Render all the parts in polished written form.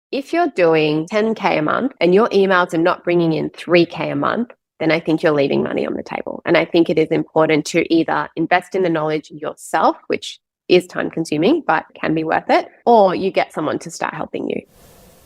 If you're doing 10K a month and your emails are not bringing in 3K a month, then I think you're leaving money on the table. And I think it is important to either invest in the knowledge yourself, which is time consuming, but can be worth it, or you get someone to start helping you.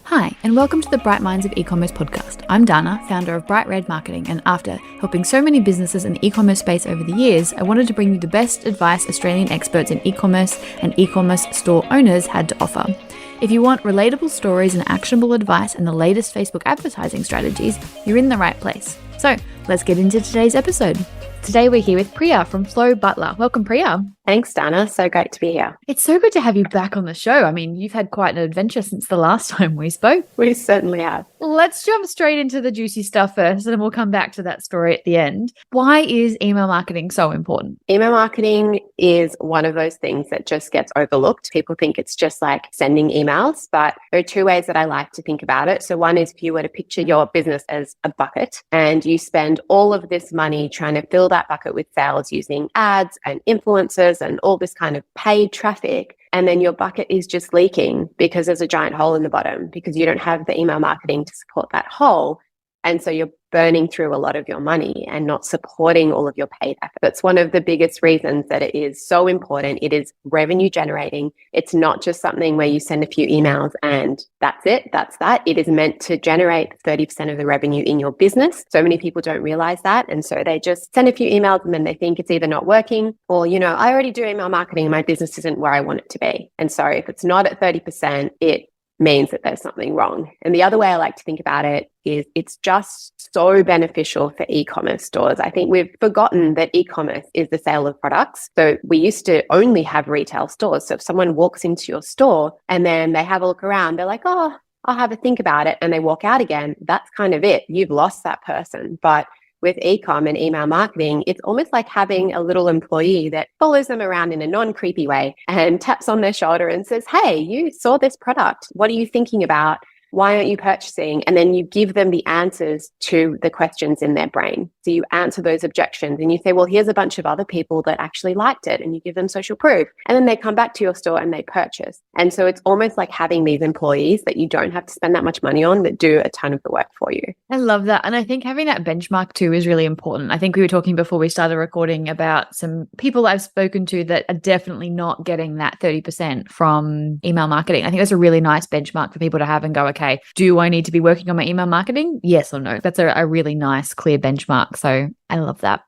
Hi, and welcome to the Bright Minds of E-commerce podcast. I'm Dana, founder of Bright Red Marketing, and after helping so many businesses in the e-commerce space over the years, I wanted to bring you the best advice Australian experts in e-commerce and e-commerce store owners had to offer. If you want relatable stories and actionable advice and the latest Facebook advertising strategies, you're in the right place. So let's get into today's episode. Today we're here with Priya from Flow Butler. Welcome, Priya. Thanks, Dana. So great to be here. It's so good to have you back on the show. I mean, you've had quite an adventure since the last time we spoke. We certainly have. Let's jump straight into the juicy stuff first, and then we'll come back to that story at the end. Why is email marketing so important? Email marketing is one of those things that just gets overlooked. People think it's just like sending emails, but there are two ways that I like to think about it. So one is if you were to picture your business as a bucket and you spend all of this money trying to fill that bucket with sales using ads and influencers and all this kind of paid traffic, and then your bucket is just leaking because there's a giant hole in the bottom because you don't have the email marketing to support that hole. And so you're burning through a lot of your money and not supporting all of your paid effort. That's one of the biggest reasons that it is so important. It is revenue generating. It's not just something where you send a few emails and that's it. That's that. It is meant to generate 30% of the revenue in your business. So many people don't realize that. And so they just send a few emails and then they think it's either not working or, I already do email marketing and my business isn't where I want it to be. And so if it's not at 30%, it means that there's something wrong. And the other way I like to think about it is it's just so beneficial for e-commerce stores. I think we've forgotten that e-commerce is the sale of products. So we used to only have retail stores. So if someone walks into your store and then they have a look around, they're like, oh, I'll have a think about it. And they walk out again. That's kind of it. You've lost that person. But with eCom and email marketing, it's almost like having a little employee that follows them around in a non-creepy way and taps on their shoulder and says, hey, you saw this product. What are you thinking about? Why aren't you purchasing? And then you give them the answers to the questions in their brain. So you answer those objections and you say, well, here's a bunch of other people that actually liked it, and you give them social proof. And then they come back to your store and they purchase. And so it's almost like having these employees that you don't have to spend that much money on that do a ton of the work for you. I love that. And I think having that benchmark too is really important. I think we were talking before we started recording about some people I've spoken to that are definitely not getting that 30% from email marketing. I think that's a really nice benchmark for people to have and go, okay, do I need to be working on my email marketing? Yes or no? That's a really nice, clear benchmark. So I love that.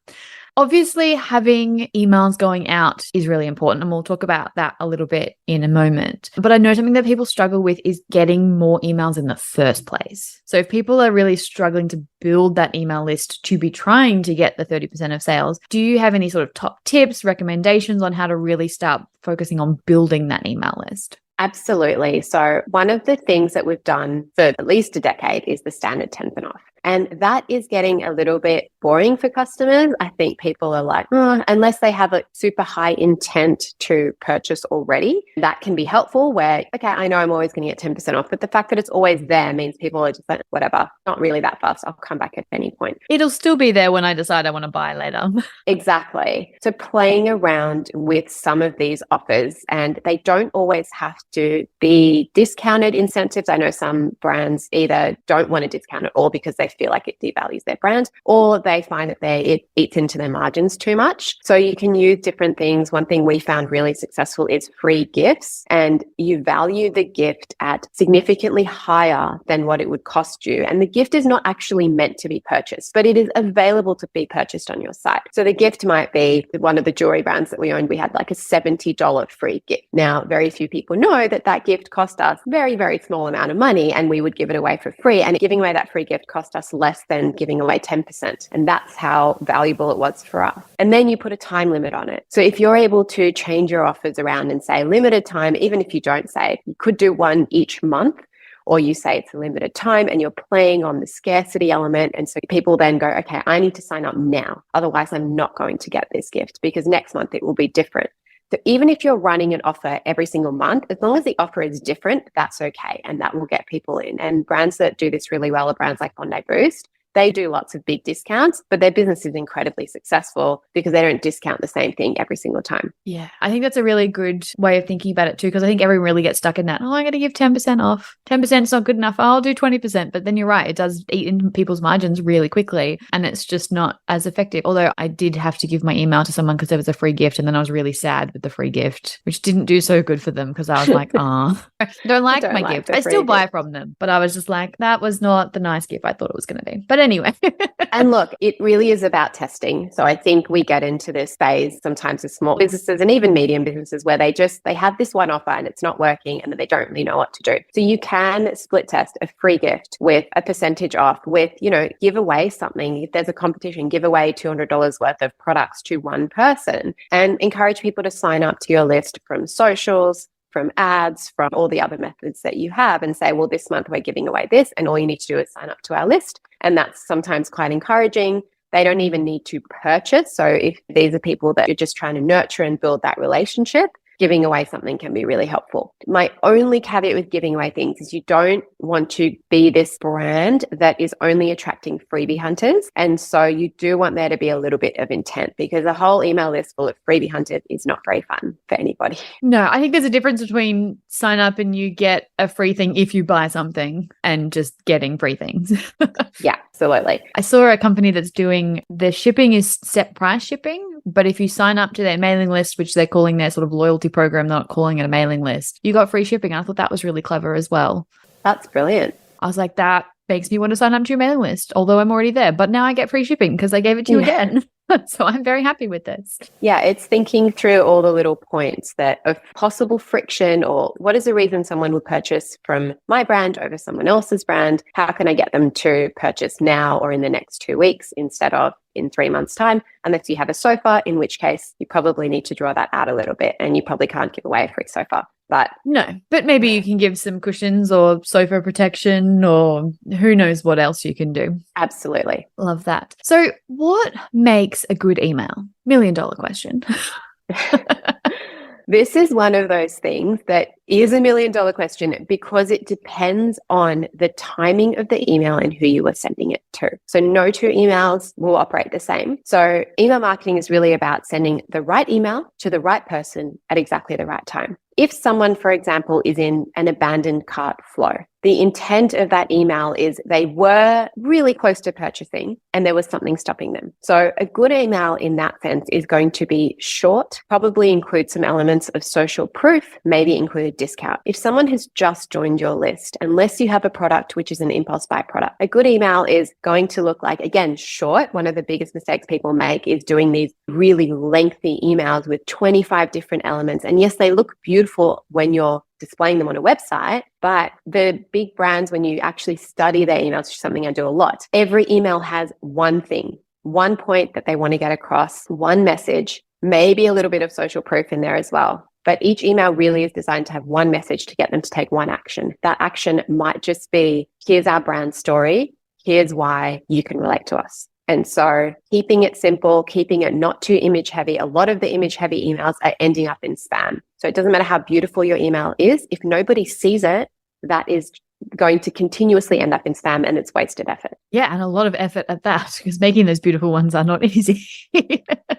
Obviously, having emails going out is really important, and we'll talk about that a little bit in a moment. But I know something that people struggle with is getting more emails in the first place. So if people are really struggling to build that email list to be trying to get the 30% of sales, do you have any sort of top tips, recommendations on how to really start focusing on building that email list? Absolutely. So one of the things that we've done for at least a decade is the standard 10% off. And that is getting a little bit boring for customers. I think people are like, unless they have a super high intent to purchase already, that can be helpful where, okay, I know I'm always going to get 10% off, but the fact that it's always there means people are just like, whatever, not really that fast. I'll come back at any point. It'll still be there when I decide I want to buy later. Exactly. So playing around with some of these offers, and they don't always have to be discounted incentives. I know some brands either don't want to discount at all because they feel like it devalues their brand, or they find that it eats into their margins too much. So you can use different things. One thing we found really successful is free gifts, and you value the gift at significantly higher than what it would cost you. And the gift is not actually meant to be purchased, but it is available to be purchased on your site. So the gift might be one of the jewelry brands that we owned. We had like a $70 free gift. Now, very few people know that that gift cost us very, very small amount of money, and we would give it away for free. And giving away that free gift cost us less than giving away 10%. And that's how valuable it was for us. And then you put a time limit on it. So if you're able to change your offers around and say limited time, even if you don't say it, you could do one each month, or you say it's a limited time and you're playing on the scarcity element. And so people then go, okay, I need to sign up now. Otherwise, I'm not going to get this gift because next month it will be different. So even if you're running an offer every single month, as long as the offer is different, that's okay. And that will get people in. And brands that do this really well are brands like Bondi Boost. They do lots of big discounts, but their business is incredibly successful because they don't discount the same thing every single time. Yeah, I think that's a really good way of thinking about it too, because I think everyone really gets stuck in that. Oh, I'm going to give 10% off. 10% is not good enough. I'll do 20%. But then you're right. It does eat into people's margins really quickly, and it's just not as effective. Although I did have to give my email to someone because there was a free gift, and then I was really sad with the free gift, which didn't do so good for them because I was like, oh, I don't like my gift. I still buy from them, but I was just like, that was not the nice gift I thought it was going to be. But anyway. And look, it really is about testing. So I think we get into this phase sometimes with small businesses and even medium businesses where they have this one offer and it's not working and they don't really know what to do. So you can split test a free gift with a percentage off with, give away something. If there's a competition, give away $200 worth of products to one person and encourage people to sign up to your list from socials, from ads, from all the other methods that you have and say, well, this month we're giving away this and all you need to do is sign up to our list. And that's sometimes quite encouraging. They don't even need to purchase. So if these are people that you're just trying to nurture and build that relationship, giving away something can be really helpful. My only caveat with giving away things is you don't want to be this brand that is only attracting freebie hunters. And so you do want there to be a little bit of intent because a whole email list full of freebie hunters is not very fun for anybody. No, I think there's a difference between sign up and you get a free thing if you buy something and just getting free things. Yeah, absolutely. I saw a company that's doing the shipping is set price shipping, but if you sign up to their mailing list, which they're calling their sort of loyalty program, not calling it a mailing list, you got free shipping. I thought that was really clever as well. That's brilliant. I was like, that makes me want to sign up to your mailing list, although I'm already there. But now I get free shipping because I gave it to you again. So I'm very happy with this. Yeah, it's thinking through all the little points of possible friction or what is the reason someone would purchase from my brand over someone else's brand? How can I get them to purchase now or in the next 2 weeks instead of in 3 months' time? Unless you have a sofa, in which case you probably need to draw that out a little bit and you probably can't give away a free sofa. But maybe you can give some cushions or sofa protection or who knows what else you can do. Absolutely. Love that. So what makes a good email? $1 million question. This is one of those things that is $1 million question because it depends on the timing of the email and who you are sending it to. So no two emails will operate the same. So email marketing is really about sending the right email to the right person at exactly the right time. If someone, for example, is in an abandoned cart flow, the intent of that email is they were really close to purchasing and there was something stopping them. So a good email in that sense is going to be short, probably include some elements of social proof, maybe include a discount. If someone has just joined your list, unless you have a product which is an impulse buy product, a good email is going to look like, again, short. One of the biggest mistakes people make is doing these really lengthy emails with 25 different elements. And yes, they look beautiful when you're displaying them on a website, but the big brands, when you actually study their emails, which is something I do a lot, every email has one thing, one point that they want to get across, one message, maybe a little bit of social proof in there as well. But each email really is designed to have one message to get them to take one action. That action might just be, here's our brand story, here's why you can relate to us. And so keeping it simple, keeping it not too image heavy. A lot of the image heavy emails are ending up in spam. So it doesn't matter how beautiful your email is. If nobody sees it, that is going to continuously end up in spam and it's wasted effort. Yeah, and a lot of effort at that because making those beautiful ones are not easy.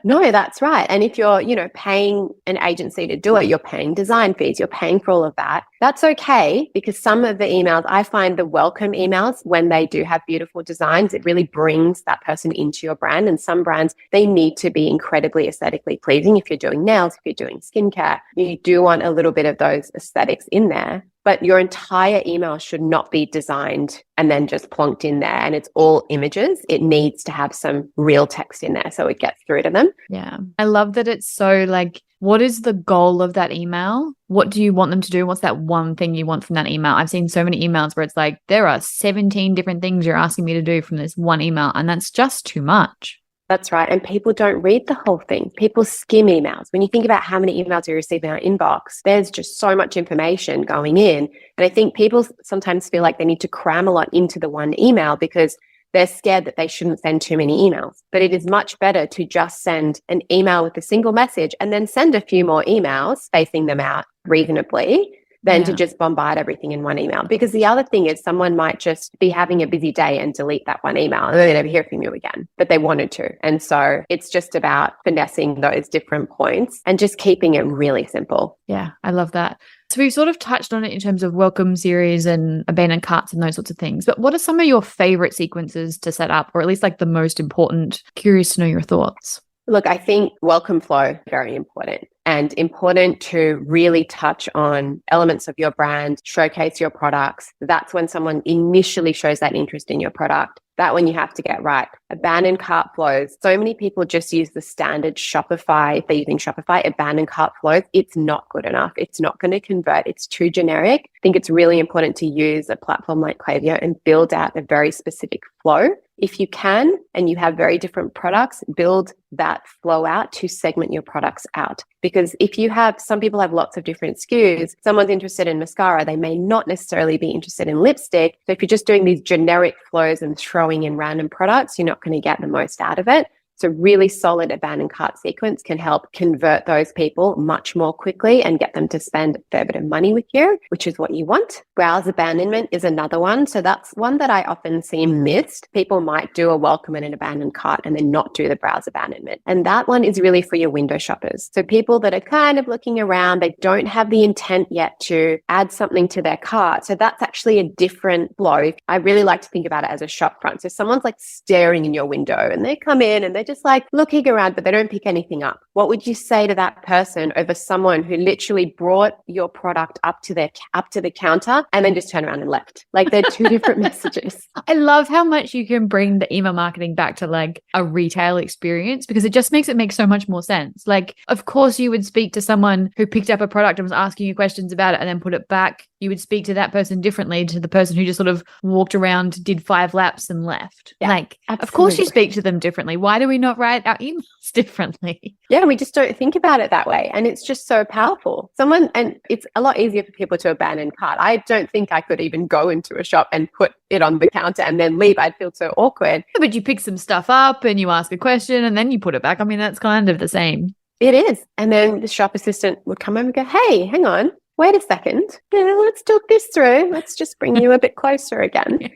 No, that's right. And if you're, paying an agency to do it, you're paying design fees, you're paying for all of that. That's okay because some of the emails, I find the welcome emails, when they do have beautiful designs, it really brings that person into your brand. And some brands, they need to be incredibly aesthetically pleasing. If you're doing nails, if you're doing skincare, you do want a little bit of those aesthetics in there. But your entire email should not be designed and then just plonked in there and it's all images. It needs to have some real text in there so it gets through to them. Yeah. I love that it's so like, what is the goal of that email? What do you want them to do? What's that one thing you want from that email? I've seen so many emails where it's like, there are 17 different things you're asking me to do from this one email, and that's just too much. That's right. And people don't read the whole thing. People skim emails. When you think about how many emails we receive in our inbox, there's just so much information going in. And I think people sometimes feel like they need to cram a lot into the one email because they're scared that they shouldn't send too many emails. But it is much better to just send an email with a single message and then send a few more emails, spacing them out reasonably, than to just bombard everything in one email. Because the other thing is someone might just be having a busy day and delete that one email and then they never hear from you again, but they wanted to. And so it's just about finessing those different points and just keeping it really simple. Yeah, I love that. So we've sort of touched on it in terms of welcome series and abandoned carts and those sorts of things. But what are some of your favorite sequences to set up, or at least like the most important? Curious to know your thoughts. Look, I think welcome flow, very important, and important to really touch on elements of your brand, showcase your products. That's when someone initially shows that interest in your product. That one you have to get right. Abandoned cart flows. So many people just use the standard Shopify. If they're using Shopify, abandoned cart flows. It's not good enough. It's not going to convert. It's too generic. I think it's really important to use a platform like Klaviyo and build out a very specific flow. If you can, and you have very different products, build that flow out to segment your products out. Because if you have, some people have lots of different SKUs, someone's interested in mascara, they may not necessarily be interested in lipstick. So if you're just doing these generic flows and throwing in random products, you're not going to get the most out of it. So really solid abandoned cart sequence can help convert those people much more quickly and get them to spend a fair bit of money with you, which is what you want. Browse abandonment is another one. So that's one that I often see missed. People might do a welcome and an abandoned cart and then not do the browse abandonment. And that one is really for your window shoppers. So people that are kind of looking around, they don't have the intent yet to add something to their cart. So that's actually a different flow. I really like to think about it as a shop front. So someone's like staring in your window and they come in and they just like looking around, but they don't pick anything up. What would you say to that person over someone who literally brought your product up to the counter and then just turned around and left? Like they're two different messages. I love how much you can bring the email marketing back to like a retail experience, because it just makes it make so much more sense. Like, of course, you would speak to someone who picked up a product and was asking you questions about it and then put it back. You would speak to that person differently to the person who just sort of walked around, did 5 laps and left. Yeah, like, absolutely. Of course you speak to them differently. Why do we not write our emails differently? Yeah, we just don't think about it that way. And it's just so powerful. And it's a lot easier for people to abandon cart. I don't think I could even go into a shop and put it on the counter and then leave. I'd feel so awkward. But you pick some stuff up and you ask a question and then you put it back. I mean, that's kind of the same. It is. And then the shop assistant would come over and go, hey, hang on. Wait a second. Let's talk this through. Let's just bring you a bit closer again.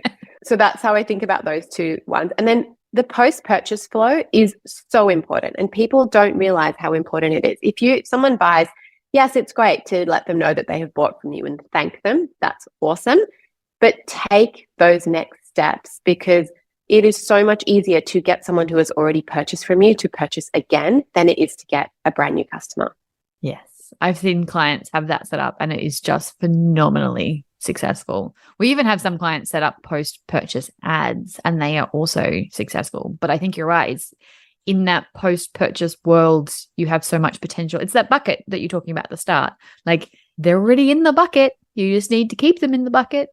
So that's how I think about those two ones. And then the post-purchase flow is so important, and people don't realize how important it is. If someone buys, yes, it's great to let them know that they have bought from you and thank them. That's awesome. But take those next steps, because it is so much easier to get someone who has already purchased from you to purchase again than it is to get a brand new customer. Yes. I've seen clients have that set up and it is just phenomenally successful. We even have some clients set up post-purchase ads and they are also successful. But I think you're right. It's in that post-purchase world, you have so much potential. It's that bucket that you're talking about at the start. Like, they're already in the bucket. You just need to keep them in the bucket.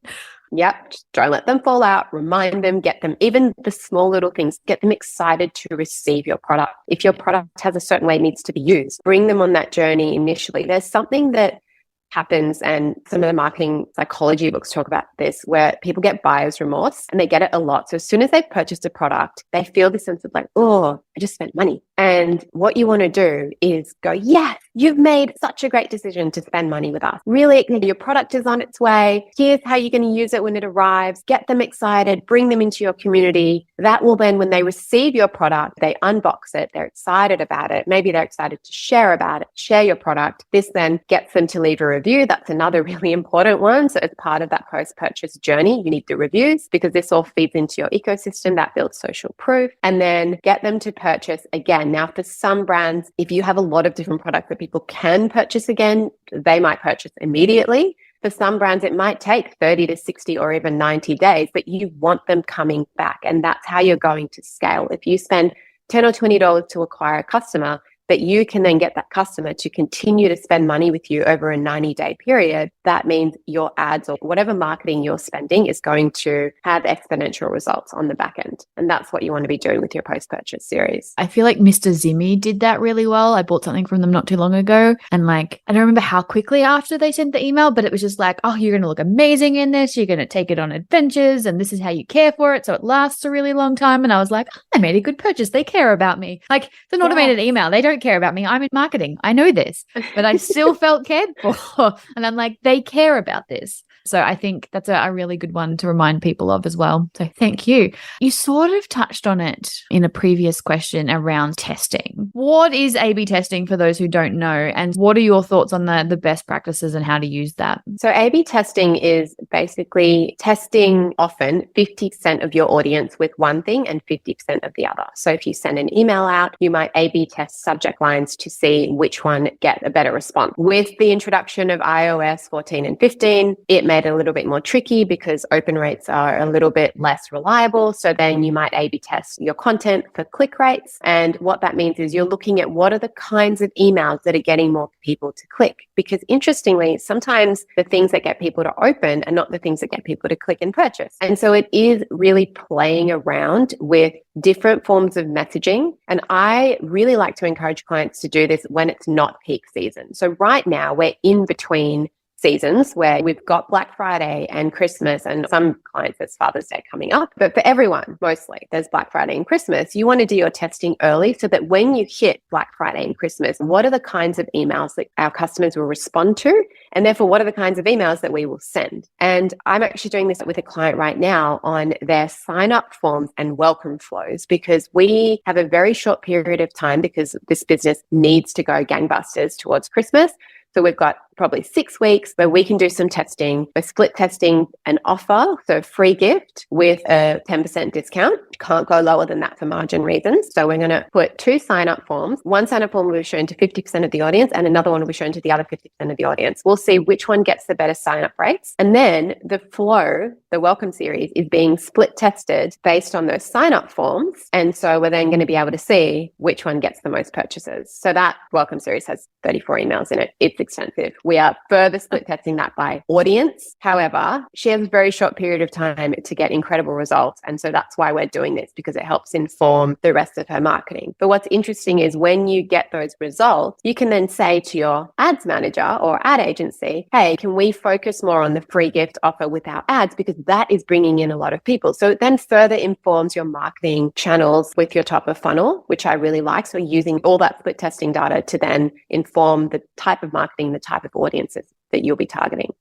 Yep. Just don't let them fall out. Remind them, get them, even the small little things, get them excited to receive your product. If your product has a certain way it needs to be used, bring them on that journey initially. There's something that happens, and some of the marketing psychology books talk about this, where people get buyer's remorse, and they get it a lot. So as soon as they've purchased a product, they feel this sense of like, oh, I just spent money. And what you want to do is go, yes, you've made such a great decision to spend money with us. Really, your product is on its way. Here's how you're going to use it when it arrives. Get them excited, bring them into your community. That will then, when they receive your product, they unbox it, they're excited about it. Maybe they're excited to share about it, share your product. This then gets them to leave a review. That's another really important one. So as part of that post-purchase journey, you need the reviews, because this all feeds into your ecosystem that builds social proof, and then get them to purchase again. Now, for some brands, if you have a lot of different products that people can purchase again, they might purchase immediately. For some brands, it might take 30 to 60 or even 90 days, but you want them coming back. And that's how you're going to scale. If you spend $10 or $20 to acquire a customer, but you can then get that customer to continue to spend money with you over a 90-day period, that means your ads or whatever marketing you're spending is going to have exponential results on the back end. And that's what you want to be doing with your post-purchase series. I feel like Mr. Zimmy did that really well. I bought something from them not too long ago. And like, I don't remember how quickly after they sent the email, but it was just like, oh, you're going to look amazing in this. You're going to take it on adventures, and this is how you care for it, so it lasts a really long time. And I was like, oh, I made a good purchase. They care about me. Like, it's an automated email. They don't don't care about me. I'm in marketing. I know this, but I still felt cared for. And I'm like, they care about this. So I think that's a really good one to remind people of as well. So thank you. You sort of touched on it in a previous question around testing. What is A/B testing for those who don't know? And what are your thoughts on the best practices and how to use that? So A/B testing is basically testing often 50% of your audience with one thing and 50% of the other. So if you send an email out, you might A/B test subject lines to see which one get a better response. With the introduction of iOS 14 and 15, it made it a little bit more tricky because open rates are a little bit less reliable. So then you might A/B test your content for click rates. And what that means is you're looking at what are the kinds of emails that are getting more people to click. Because interestingly, sometimes the things that get people to open are not the things that get people to click and purchase. And so it is really playing around with different forms of messaging. And I really like to encourage clients to do this when it's not peak season. So right now we're in between seasons where we've got Black Friday and Christmas, and some clients there's Father's Day coming up. But for everyone, mostly there's Black Friday and Christmas. You want to do your testing early so that when you hit Black Friday and Christmas, what are the kinds of emails that our customers will respond to? And therefore, what are the kinds of emails that we will send? And I'm actually doing this with a client right now on their sign up forms and welcome flows, because we have a very short period of time because this business needs to go gangbusters towards Christmas. So we've got probably 6 weeks where we can do some testing. We're split testing an offer, so free gift with a 10% discount. Can't go lower than that for margin reasons. So we're going to put 2 sign-up forms. One sign-up form will be shown to 50% of the audience and another one will be shown to the other 50% of the audience. We'll see which one gets the better sign-up rates. And then the flow, the welcome series, is being split tested based on those sign-up forms. And so we're then going to be able to see which one gets the most purchases. So that welcome series has 34 emails in it. It's extensive. We are further split testing that by audience. However, she has a very short period of time to get incredible results. And so that's why we're doing this, because it helps inform the rest of her marketing. But what's interesting is when you get those results, you can then say to your ads manager or ad agency, hey, can we focus more on the free gift offer with our ads? Because that is bringing in a lot of people. So it then further informs your marketing channels with your top of funnel, which I really like. So using all that split testing data to then inform the type of marketing, the type of audiences that you'll be targeting.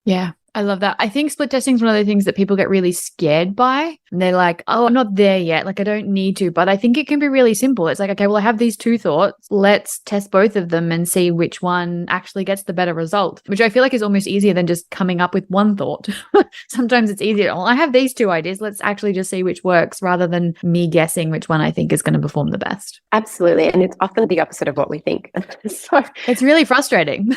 Yeah, I love that. I think split testing is one of the things that people get really scared by. And they're like, oh, I'm not there yet. Like, I don't need to. But I think it can be really simple. It's like, okay, well, I have these 2 thoughts. Let's test both of them and see which one actually gets the better result, which I feel like is almost easier than just coming up with one thought. Sometimes it's easier. Well, I have these 2 ideas. Let's actually just see which works rather than me guessing which one I think is going to perform the best. Absolutely. And it's often the opposite of what we think. So it's really frustrating.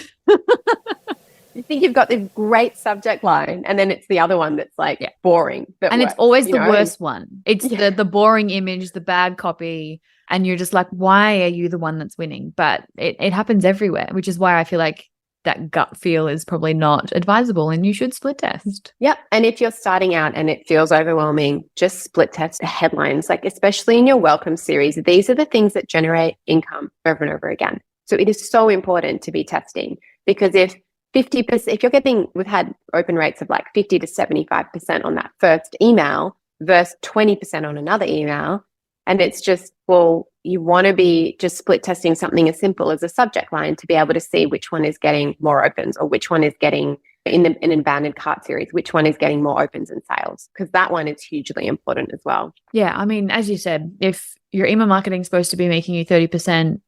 You think you've got this great subject line, and then it's the other one that's like boring. And it's always the worst one. It's the boring image, the bad copy, and you're just like, why are you the one that's winning? But it happens everywhere, which is why I feel like that gut feel is probably not advisable and you should split test. Yep. And if you're starting out and it feels overwhelming, just split test the headlines, like especially in your welcome series. These are the things that generate income over and over again. So it is so important to be testing, because if 50%, if you're getting, we've had open rates of like 50 to 75% on that first email versus 20% on another email. And it's just, well, you want to be just split testing something as simple as a subject line to be able to see which one is getting more opens, or which one is getting in an abandoned cart series, which one is getting more opens and sales, because that one is hugely important as well. Yeah. I mean, as you said, if your email marketing is supposed to be making you 30%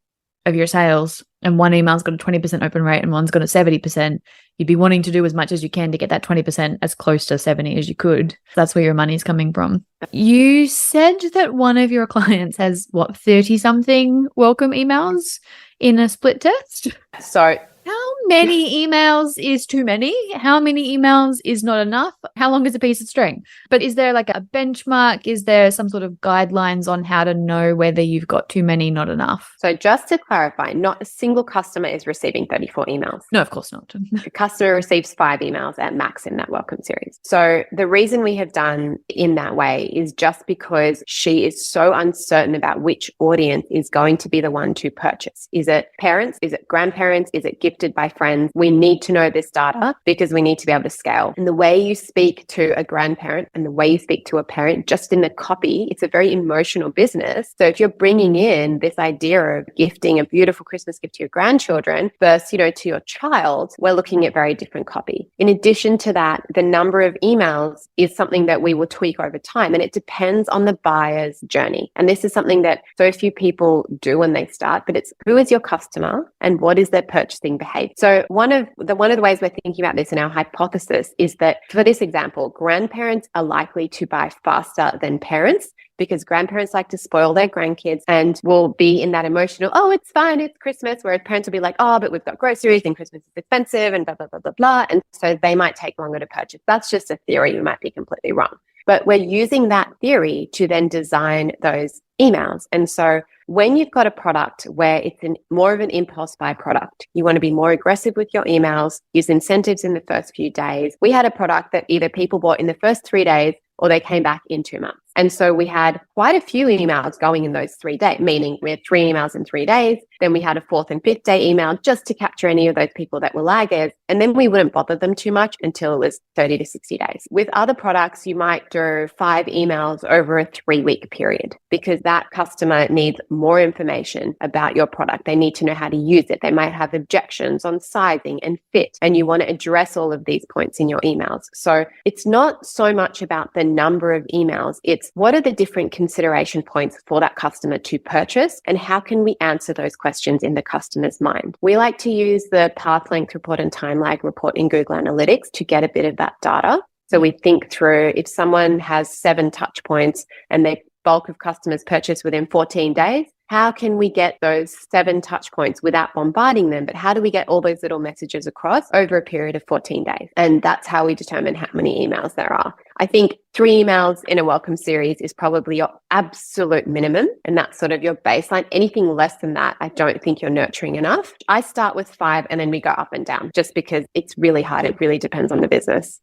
of your sales and one email's got a 20% open rate and one's got a 70%, you'd be wanting to do as much as you can to get that 20% as close to 70 as you could. That's where your money's coming from. You said that one of your clients has 30 something welcome emails in a split test. So how many emails is too many? How many emails is not enough? How long is a piece of string? But is there like a benchmark? Is there some sort of guidelines on how to know whether you've got too many, not enough? So just to clarify, not a single customer is receiving 34 emails. No, of course not. The customer receives 5 emails at max in that welcome series. So the reason we have done in that way is just because she is so uncertain about which audience is going to be the one to purchase. Is it parents? Is it grandparents? Is it gifted by friends. We need to know this data because we need to be able to scale. And the way you speak to a grandparent and the way you speak to a parent, just in the copy, it's a very emotional business. So if you're bringing in this idea of gifting a beautiful Christmas gift to your grandchildren versus, to your child, we're looking at very different copy. In addition to that, the number of emails is something that we will tweak over time, and it depends on the buyer's journey. And this is something that so few people do when they start, but it's who is your customer and what is their purchasing behavior. So one of the ways we're thinking about this in our hypothesis is that for this example, grandparents are likely to buy faster than parents, because grandparents like to spoil their grandkids and will be in that emotional, oh, it's fine, it's Christmas, whereas parents will be like, oh, but we've got groceries and Christmas is expensive and blah, blah, blah, blah, blah. And so they might take longer to purchase. That's just a theory. You might be completely wrong. But we're using that theory to then design those emails. And so when you've got a product where it's more of an impulse buy product, you want to be more aggressive with your emails, use incentives in the first few days. We had a product that either people bought in the first 3 days or they came back in 2 months. And so we had quite a few emails going in those 3 days, meaning we had 3 emails in 3 days. Then we had a 4th and 5th day email just to capture any of those people that were laggers. And then we wouldn't bother them too much until it was 30 to 60 days. With other products, you might do 5 emails over a 3-week period because that customer needs more information about your product. They need to know how to use it. They might have objections on sizing and fit, and you want to address all of these points in your emails. So it's not so much about the number of emails. It's what are the different consideration points for that customer to purchase, and how can we answer those questions in the customer's mind? We like to use the path length report and time lag report in Google Analytics to get a bit of that data. So we think through if someone has 7 touch points and their bulk of customers purchase within 14 days, how can we get those 7 touch points without bombarding them? But how do we get all those little messages across over a period of 14 days? And that's how we determine how many emails there are. I think 3 emails in a welcome series is probably your absolute minimum. And that's sort of your baseline. Anything less than that, I don't think you're nurturing enough. I start with 5 and then we go up and down just because it's really hard. It really depends on the business.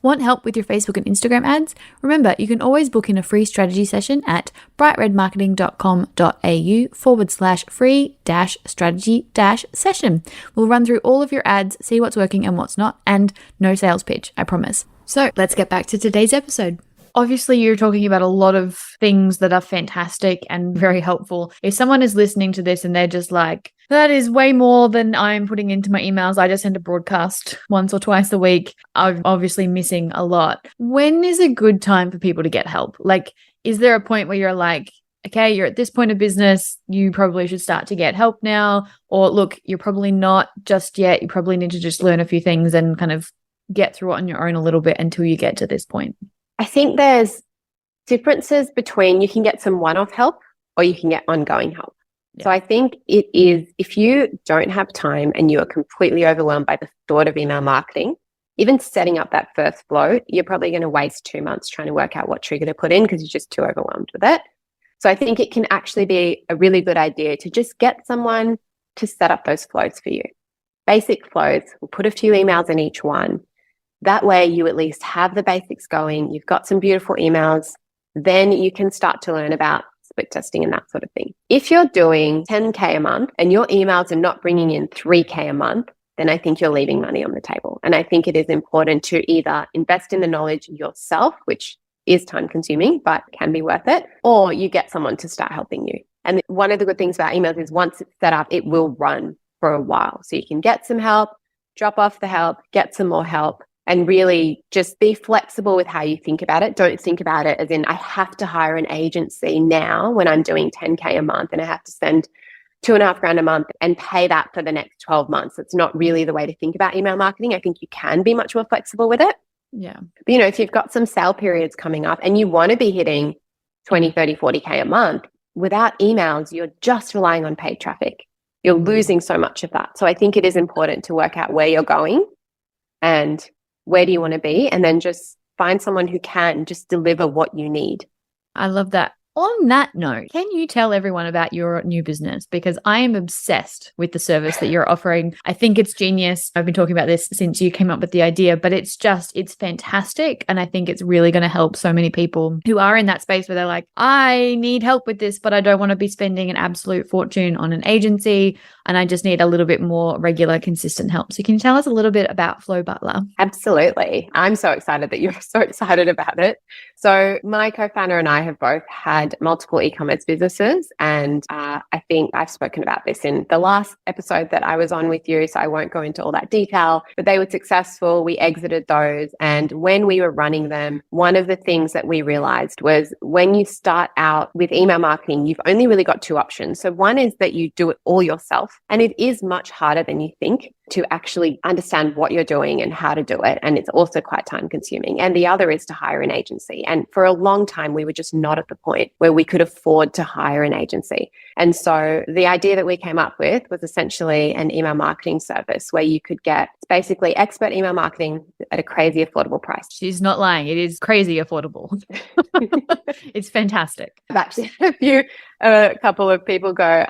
Want help with your Facebook and Instagram ads? Remember, you can always book in a free strategy session at brightredmarketing.com.au/free-strategy-session. We'll run through all of your ads, see what's working and what's not, and no sales pitch, I promise. So let's get back to today's episode. Obviously, you're talking about a lot of things that are fantastic and very helpful. If someone is listening to this and they're just like, that is way more than I'm putting into my emails. I just send a broadcast once or twice a week. I'm obviously missing a lot. When is a good time for people to get help? Like, is there a point where you're like, okay, you're at this point of business, you probably should start to get help now? Or look, you're probably not just yet. You probably need to just learn a few things and kind of get through it on your own a little bit until you get to this point. I think there's differences between you can get some one-off help or you can get ongoing help. Yeah. So I think it is, if you don't have time and you are completely overwhelmed by the thought of email marketing, even setting up that first flow, you're probably going to waste 2 months trying to work out what trigger to put in because you're just too overwhelmed with it. So I think it can actually be a really good idea to just get someone to set up those flows for you. Basic flows, we'll put a few emails in each one. That way you at least have the basics going. You've got some beautiful emails. Then you can start to learn about split testing and that sort of thing. If you're doing 10K a month and your emails are not bringing in 3K a month, then I think you're leaving money on the table. And I think it is important to either invest in the knowledge yourself, which is time consuming, but can be worth it, or you get someone to start helping you. And one of the good things about emails is once it's set up, it will run for a while. So you can get some help, drop off the help, get some more help, and really just be flexible with how you think about it. Don't think about it as in, I have to hire an agency now when I'm doing 10K a month and I have to spend $2,500 a month and pay that for the next 12 months. It's not really the way to think about email marketing. I think you can be much more flexible with it. Yeah. But, if you've got some sale periods coming up and you want to be hitting 20, 30, 40K a month, without emails, you're just relying on paid traffic. You're losing so much of that. So I think it is important to work out where you're going and where do you want to be, and then just find someone who can just deliver what you need. I love that. On that note, can you tell everyone about your new business? Because I am obsessed with the service that you're offering. I think it's genius. I've been talking about this since you came up with the idea, but it's fantastic. And I think it's really going to help so many people who are in that space where they're like, I need help with this, but I don't want to be spending an absolute fortune on an agency. And I just need a little bit more regular, consistent help. So can you tell us a little bit about Flow Butler? Absolutely. I'm so excited that you're so excited about it. So my co-founder and I have both had multiple e-commerce businesses. And I think I've spoken about this in the last episode that I was on with you, so I won't go into all that detail, but they were successful. We exited those. And when we were running them, one of the things that we realized was when you start out with email marketing, you've only really got two options. So one is that you do it all yourself, and it is much harder than you think to actually understand what you're doing and how to do it. And it's also quite time consuming. And the other is to hire an agency. And for a long time, we were just not at the point where we could afford to hire an agency. And so the idea that we came up with was essentially an email marketing service where you could get basically expert email marketing at a crazy affordable price. She's not lying. It is crazy affordable. It's fantastic. I've actually had a couple of people go,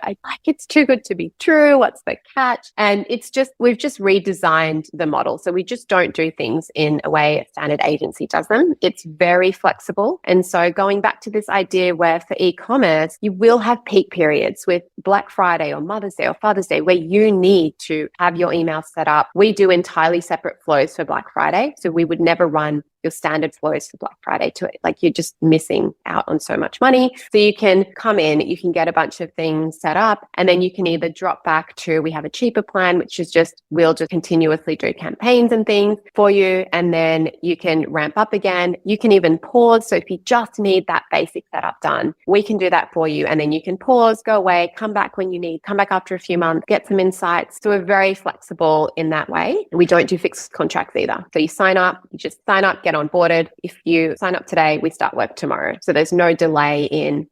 it's too good to be true. What's the catch? And we've just redesigned the model. So we just don't do things in a way a standard agency does them. It's very flexible. And so going back to this idea where for e-commerce, you will have peak periods with Black Friday or Mother's Day or Father's Day where you need to have your email set up. We do entirely separate flows for Black Friday. So we would never run your standard flows for Black Friday to it. Like you're just missing out on so much money. So you can come in, you can get a bunch of things set up, and then you can either drop back to, we have a cheaper plan, which is we'll just continuously do campaigns and things for you. And then you can ramp up again. You can even pause. So if you just need that basic setup done, we can do that for you. And then you can pause, go away, come back when you need, come back after a few months, get some insights. So we're very flexible in that way. We don't do fixed contracts either. So you just sign up, get onboarded. If you sign up today, we start work tomorrow. So there's no delay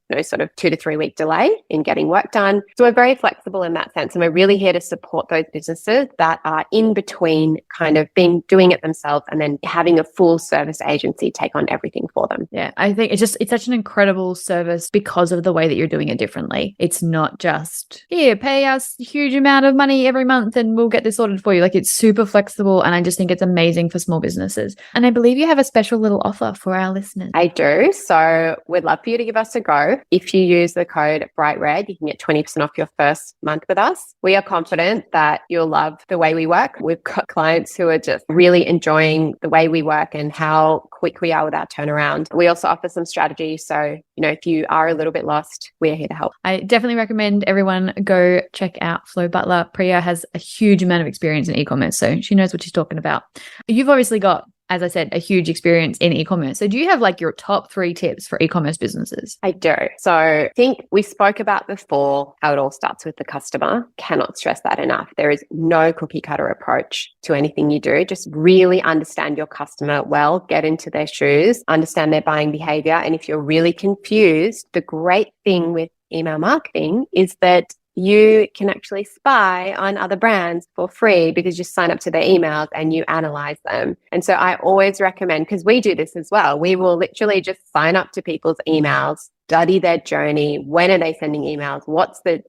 no sort of 2 to 3 week delay in getting work done. So we're very flexible in that sense. And we're really here to support those businesses that are in between kind of doing it themselves and then having a full service agency take on everything for them. Yeah, I think it's such an incredible service because of the way that you're doing it differently. It's not just, here, pay us a huge amount of money every month and we'll get this sorted for you. Like it's super flexible. And I just think it's amazing for small businesses. And I believe you have a special little offer for our listeners. I do. So we'd love for you to give us a go. If you use the code BrightRed, you can get 20% off your first month with us. We are confident that you'll love the way we work. We've got clients who are just really enjoying the way we work and how quick we are with our turnaround. We also offer some strategy. So, if you are a little bit lost, we're here to help. I definitely recommend everyone go check out Flow Butler. Priya has a huge amount of experience in e-commerce, so she knows what she's talking about. You've obviously got, as I said, a huge experience in e-commerce. So do you have like your top 3 tips for e-commerce businesses? I do. So I think we spoke about before how it all starts with the customer. Cannot stress that enough. There is no cookie cutter approach to anything you do. Just really understand your customer well, get into their shoes, understand their buying behavior. And if you're really confused, the great thing with email marketing is that you can actually spy on other brands for free because you sign up to their emails and you analyze them. And so I always recommend, because we do this as well, we will literally just sign up to people's emails, study their journey. When are they sending emails?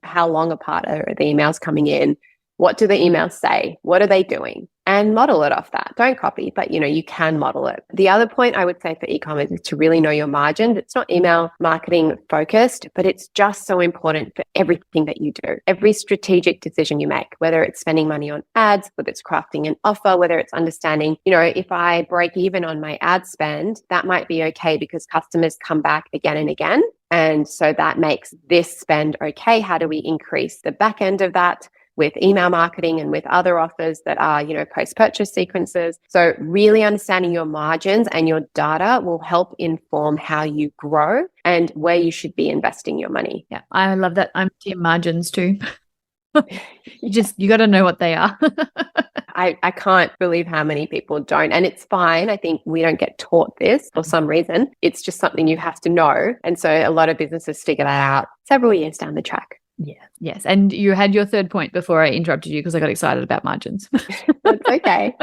How long apart are the emails coming in? What do the emails say? What are they doing? And model it off that. Don't copy, but you can model it. The other point I would say for e-commerce is to really know your margins. It's not email marketing focused, but it's just so important for everything that you do. Every strategic decision you make, whether it's spending money on ads, whether it's crafting an offer, whether it's understanding, if I break even on my ad spend, that might be okay because customers come back again and again. And so that makes this spend okay. How do we increase the back end of that? With email marketing and with other offers that are, post-purchase sequences. So really understanding your margins and your data will help inform how you grow and where you should be investing your money. Yeah, I love that. I'm team margins too. You got to know what they are. I can't believe how many people don't. And it's fine. I think we don't get taught this for some reason. It's just something you have to know. And so a lot of businesses figure that out several years down the track. Yeah. Yes. And you had your third point before I interrupted you because I got excited about margins. That's okay.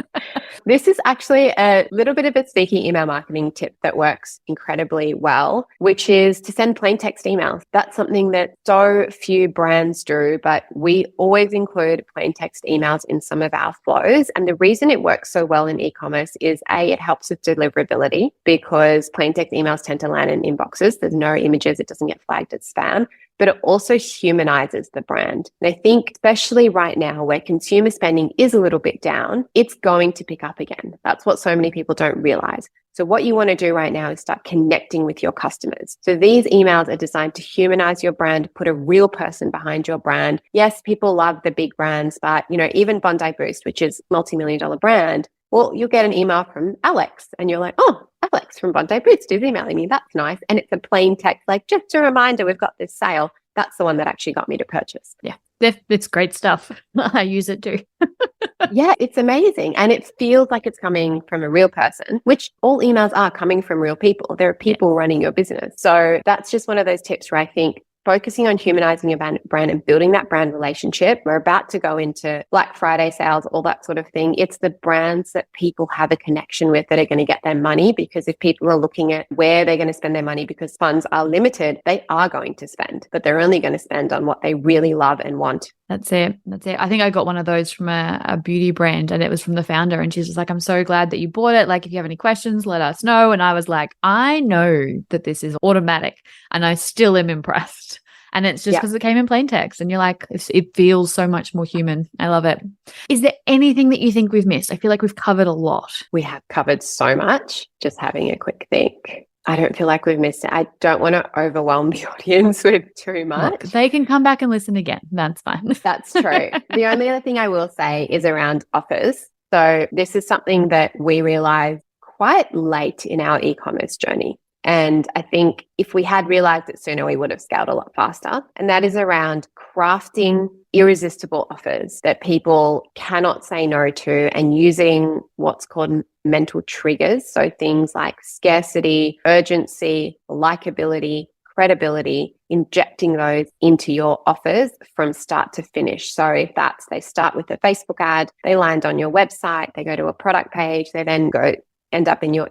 This is actually a little bit of a sneaky email marketing tip that works incredibly well, which is to send plain text emails. That's something that so few brands do, but we always include plain text emails in some of our flows. And the reason it works so well in e-commerce is A, it helps with deliverability because plain text emails tend to land in inboxes. There's no images. It doesn't get flagged as spam. But it also humanizes the brand. And I think, especially right now where consumer spending is a little bit down, it's going to pick up again. That's what so many people don't realize. So what you want to do right now is start connecting with your customers. So these emails are designed to humanize your brand, put a real person behind your brand. Yes, people love the big brands, but even Bondi Boost, which is multi-million-dollar brand, well, you'll get an email from Alex and you're like, oh, Alex from Bondi Boost is emailing me. That's nice. And it's a plain text, like, just a reminder, we've got this sale. That's the one that actually got me to purchase. Yeah, it's great stuff. I use it too. Yeah, it's amazing. And it feels like it's coming from a real person, which all emails are coming from real people. There are people running your business. So that's just one of those tips where I think focusing on humanizing your brand and building that brand relationship. We're about to go into Black Friday sales, all that sort of thing. It's the brands that people have a connection with that are going to get their money, because if people are looking at where they're going to spend their money because funds are limited, they are going to spend, but they're only going to spend on what they really love and want. That's it. I think I got one of those from a beauty brand, and it was from the founder, and she's just like, I'm so glad that you bought it. Like, if you have any questions, let us know. And I was like, I know that this is automatic and I still am impressed. And it's just because it came in plain text, and you're like, it feels so much more human. I love it. Is there anything that you think we've missed? I feel like we've covered a lot. We have covered so much. Just having a quick think. I don't feel like we've missed it. I don't want to overwhelm the audience with too much. Look, they can come back and listen again. That's fine. That's true. The only other thing I will say is around offers. So this is something that we realized quite late in our e-commerce journey. And I think if we had realized it sooner, we would have scaled a lot faster. And that is around crafting irresistible offers that people cannot say no to, and using what's called mental triggers. So things like scarcity, urgency, likability, credibility, injecting those into your offers from start to finish. So if that's, they start with a Facebook ad, they land on your website, they go to a product page, they then end up in your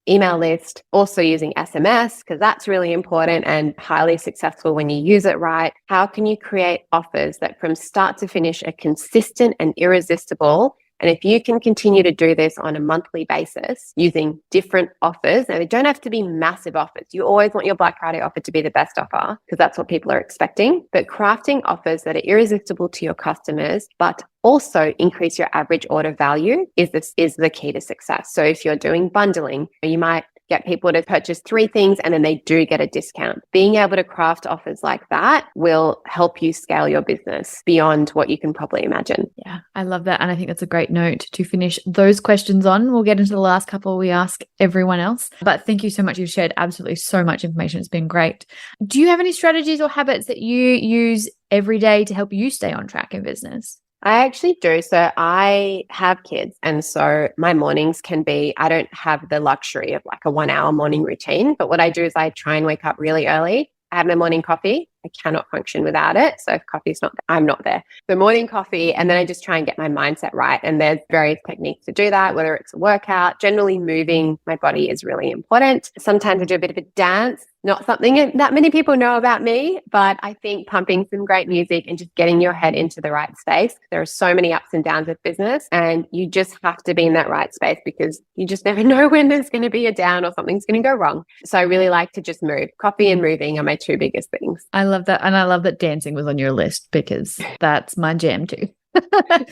email list, also using SMS, because that's really important and highly successful when you use it right. How can you create offers that from start to finish are consistent and irresistible? And if you can continue to do this on a monthly basis using different offers, and they don't have to be massive offers. You always want your Black Friday offer to be the best offer because that's what people are expecting. But crafting offers that are irresistible to your customers, but also increase your average order value is the key to success. So if you're doing bundling, you might get people to purchase 3 things and then they do get a discount. Being able to craft offers like that will help you scale your business beyond what you can probably imagine. Yeah, I love that. And I think that's a great note to finish those questions on. We'll get into the last couple we ask everyone else. But thank you so much. You've shared absolutely so much information. It's been great. Do you have any strategies or habits that you use every day to help you stay on track in business? I actually do. So I have kids. And so my mornings can be, I don't have the luxury of like a 1-hour morning routine. But what I do is I try and wake up really early. I have my morning coffee. I cannot function without it. So if coffee's not there, I'm not there. The morning coffee, and then I just try and get my mindset right. And there's various techniques to do that, whether it's a workout. Generally moving my body is really important. Sometimes I do a bit of a dance. Not something that many people know about me, but I think pumping some great music and just getting your head into the right space. There are so many ups and downs with business, and you just have to be in that right space because you just never know when there's going to be a down or something's going to go wrong. So I really like to just move. Coffee and moving are my 2 biggest things. I love that. And I love that dancing was on your list because that's my jam too.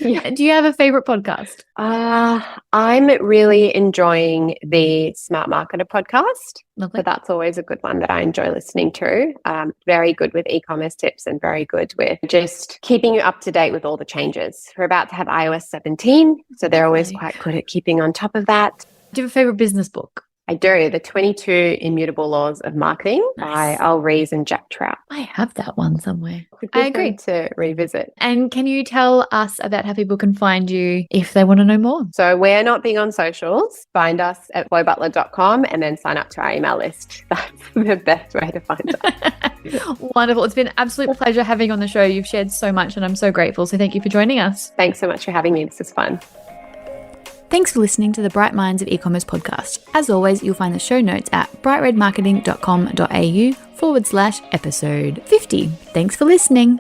Yeah. Do you have a favorite podcast? I'm really enjoying the Smart Marketer podcast. Lovely. So that's always a good one that I enjoy listening to. Very good with e-commerce tips and very good with just keeping you up to date with all the changes. We're about to have iOS 17, so they're always quite good at keeping on top of that. Do you have a favorite business book? I do. The 22 Immutable Laws of Marketing by Alrees and Jack Trout. I have that one somewhere. I agree to revisit. And can you tell us about how people can find you if they want to know more? So we're not big on socials. Find us at flowbutler.com and then sign up to our email list. That's the best way to find us. Wonderful. It's been an absolute pleasure having you on the show. You've shared so much and I'm so grateful. So thank you for joining us. Thanks so much for having me. This is fun. Thanks for listening to the Bright Minds of E-commerce podcast. As always, you'll find the show notes at brightredmarketing.com.au/episode 50. Thanks for listening.